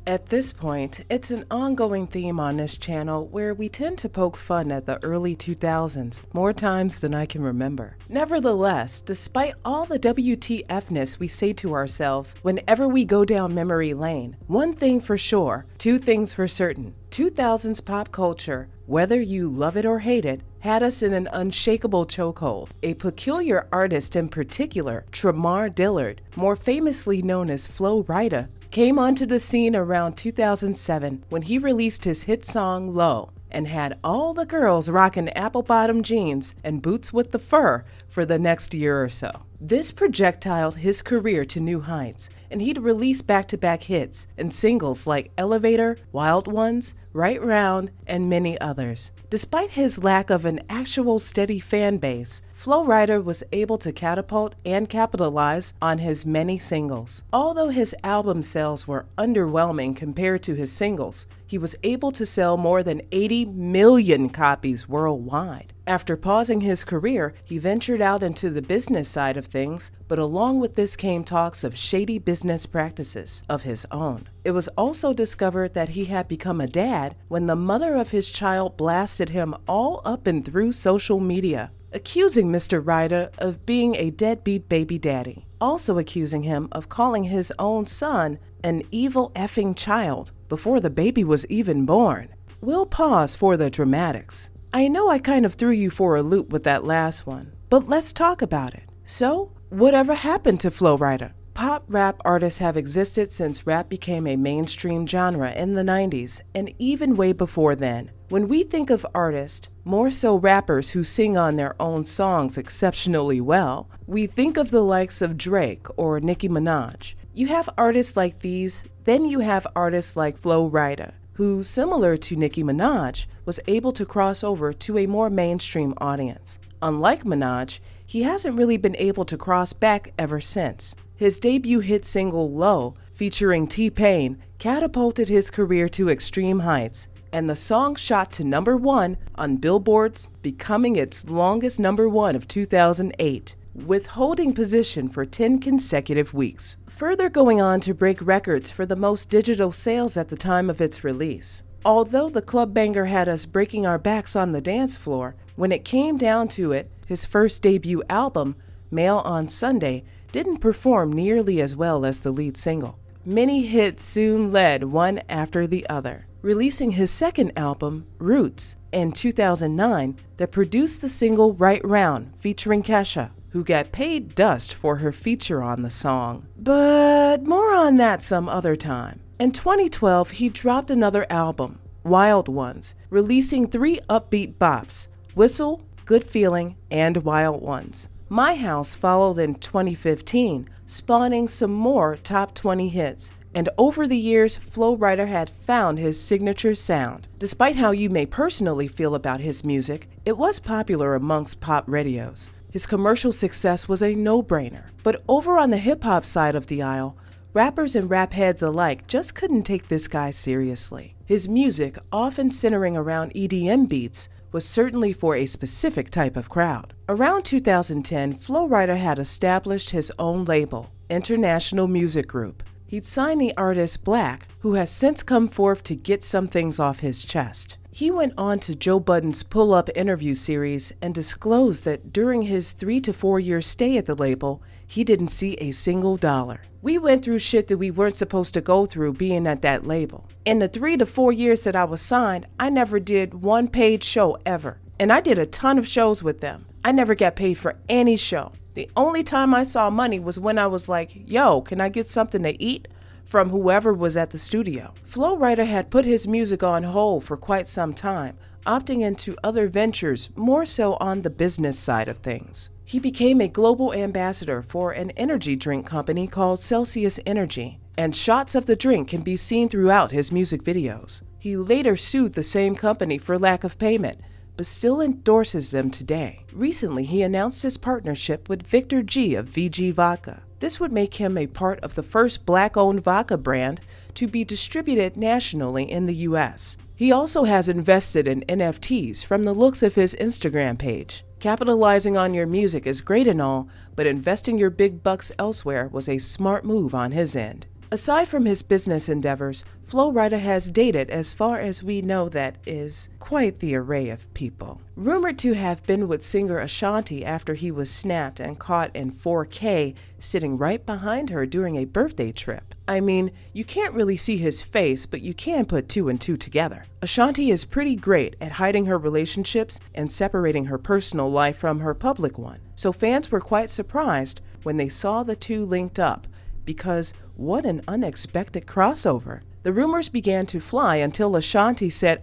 At this point, it's an ongoing theme on this channel where we tend to poke fun at the early 2000s more times than I can remember. Nevertheless, despite all the WTFness we say to ourselves whenever we go down memory lane, one thing for sure, two things for certain. 2000s pop culture, whether you love it or hate it, had us in an unshakable chokehold. A peculiar artist in particular, Tramar Dillard, more famously known as Flo Rida, came onto the scene around 2007 when he released his hit song Low and had all the girls rocking apple-bottom jeans and boots with the fur for the next year or so. This projectiled his career to new heights, and he'd release back-to-back hits and singles like Elevator, Wild Ones, Right Round, and many others. Despite his lack of an actual steady fan base, Flo Rida was able to catapult and capitalize on his many singles. Although his album sales were underwhelming compared to his singles, he was able to sell more than 80 million copies worldwide. After pausing his career, he ventured out into the business side of things, but along with this came talks of shady business practices of his own. It was also discovered that he had become a dad when the mother of his child blasted him all up and through social media, accusing Mr. Rida of being a deadbeat baby daddy, also accusing him of calling his own son an evil effing child before the baby was even born. We'll pause for the dramatics. I know I kind of threw you for a loop with that last one, but let's talk about it. So, whatever happened to Flo Rida? Pop rap artists have existed since rap became a mainstream genre in the 90s and even way before then. When we think of artists, more so rappers who sing on their own songs exceptionally well, we think of the likes of Drake or Nicki Minaj. You have artists like these, then you have artists like Flo Rida, who, similar to Nicki Minaj, was able to cross over to a more mainstream audience. Unlike Minaj, he hasn't really been able to cross back ever since. His debut hit single Low, featuring T-Pain, catapulted his career to extreme heights, and the song shot to #1 on Billboard's, becoming its longest #1 of 2008, with holding position for 10 consecutive weeks, further going on to break records for the most digital sales at the time of its release. Although the club banger had us breaking our backs on the dance floor, when it came down to it, his first debut album, Mail on Sunday, didn't perform nearly as well as the lead single. Many hits soon led one after the other, releasing his second album, Roots, in 2009 that produced the single Right Round featuring Kesha, who got paid dust for her feature on the song. But more on that some other time. In 2012, he dropped another album, Wild Ones, releasing 3 upbeat bops, Whistle, Good Feeling, and Wild Ones. My House followed in 2015, spawning some more top 20 hits. And over the years, Flo Rida had found his signature sound. Despite how you may personally feel about his music, it was popular amongst pop radios. His commercial success was a no-brainer. But over on the hip-hop side of the aisle, rappers and rap heads alike just couldn't take this guy seriously. His music, often centering around EDM beats, was certainly for a specific type of crowd. Around 2010, Flo Rida had established his own label, International Music Group. He'd signed the artist Black, who has since come forth to get some things off his chest. He went on to Joe Budden's Pull Up interview series and disclosed that during his 3 to 4 year stay at the label, he didn't see a single dollar. We went through shit that we weren't supposed to go through being at that label. In the 3 to 4 years that I was signed, I never did one paid show ever. And I did a ton of shows with them. I never got paid for any show. The only time I saw money was when I was like, yo, can I get something to eat? From whoever was at the studio. Flo Rida had put his music on hold for quite some time, opting into other ventures more so on the business side of things. He became a global ambassador for an energy drink company called Celsius Energy, and shots of the drink can be seen throughout his music videos. He later sued the same company for lack of payment, but still endorses them today. Recently, he announced his partnership with Victor G of VG Vodka. This would make him a part of the first Black-owned vodka brand to be distributed nationally in the US. He also has invested in NFTs from the looks of his Instagram page. Capitalizing on your music is great and all, but investing your big bucks elsewhere was a smart move on his end. Aside from his business endeavors, Flo Rida has dated, as far as we know, that is quite the array of people. Rumored to have been with singer Ashanti after he was snapped and caught in 4K sitting right behind her during a birthday trip. I mean, you can't really see his face, but you can put two and two together. Ashanti is pretty great at hiding her relationships and separating her personal life from her public one, so fans were quite surprised when they saw the two linked up, because what an unexpected crossover. The rumors began to fly until Ashanti said,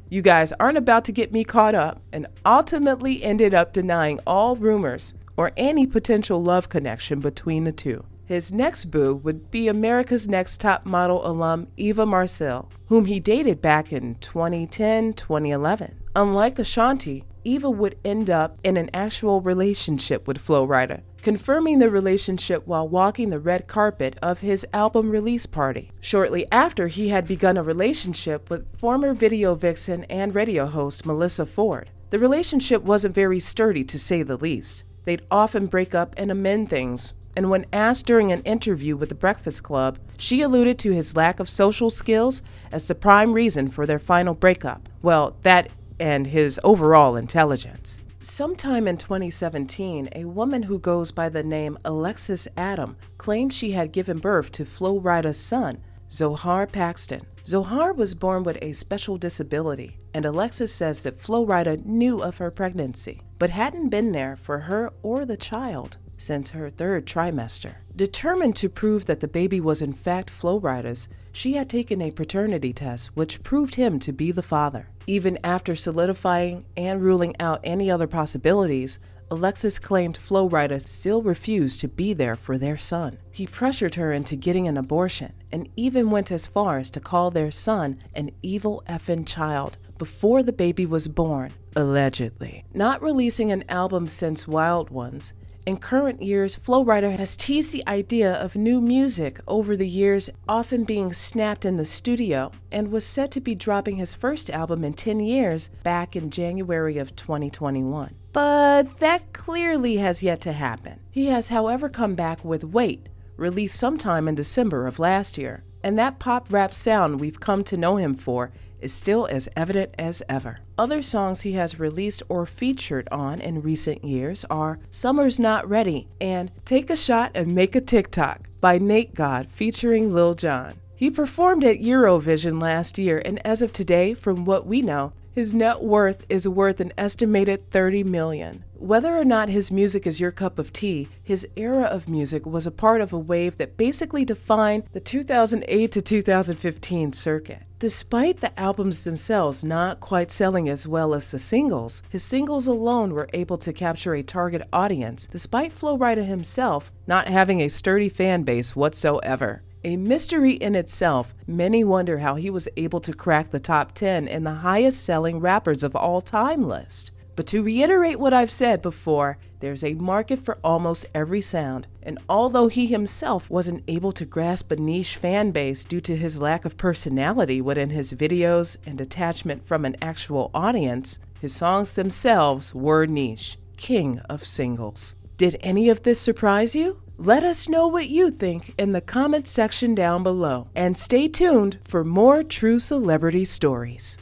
you guys aren't about to get me caught up," and ultimately ended up denying all rumors or any potential love connection between the two. His next boo would be America's Next Top Model alum Eva Marcille, whom he dated back in 2010-2011. Unlike Ashanti, Eva would end up in an actual relationship with Flo Rida, confirming the relationship while walking the red carpet of his album release party. Shortly after, he had begun a relationship with former video vixen and radio host Melissa Ford. The relationship wasn't very sturdy, to say the least. They'd often break up and amend things, and when asked during an interview with The Breakfast Club, she alluded to his lack of social skills as the prime reason for their final breakup. Well, that and his overall intelligence. Sometime in 2017, a woman who goes by the name Alexis Adam claimed she had given birth to Flo Rida's son, Zohar Paxton. Zohar was born with a special disability, and Alexis says that Flo Rida knew of her pregnancy, but hadn't been there for her or the child since her third trimester. Determined to prove that the baby was in fact Flo Rida's, she had taken a paternity test which proved him to be the father. Even after solidifying and ruling out any other possibilities, Alexis claimed Flo Rida still refused to be there for their son. He pressured her into getting an abortion and even went as far as to call their son an evil effing child before the baby was born, allegedly. Not releasing an album since Wild Ones, in current years, Flo Rida has teased the idea of new music over the years, often being snapped in the studio, and was set to be dropping his first album in 10 years back in January of 2021. But that clearly has yet to happen. He has, however, come back with Wait, released sometime in December of last year, and that pop rap sound we've come to know him for is still as evident as ever. Other songs he has released or featured on in recent years are Summer's Not Ready and Take a Shot and Make a TikTok by Nate God featuring Lil Jon. He performed at Eurovision last year, and as of today, from what we know, his net worth is worth an estimated $30 million. Whether or not his music is your cup of tea, his era of music was a part of a wave that basically defined the 2008 to 2015 circuit. Despite the albums themselves not quite selling as well as the singles, his singles alone were able to capture a target audience, despite Flo Rida himself not having a sturdy fan base whatsoever. A mystery in itself, many wonder how he was able to crack the top 10 in the highest-selling rappers of all time list. But to reiterate what I've said before, there's a market for almost every sound, and although he himself wasn't able to grasp a niche fan base due to his lack of personality within his videos and detachment from an actual audience, his songs themselves were niche, king of singles. Did any of this surprise you? Let us know what you think in the comment section down below, and stay tuned for more true celebrity stories.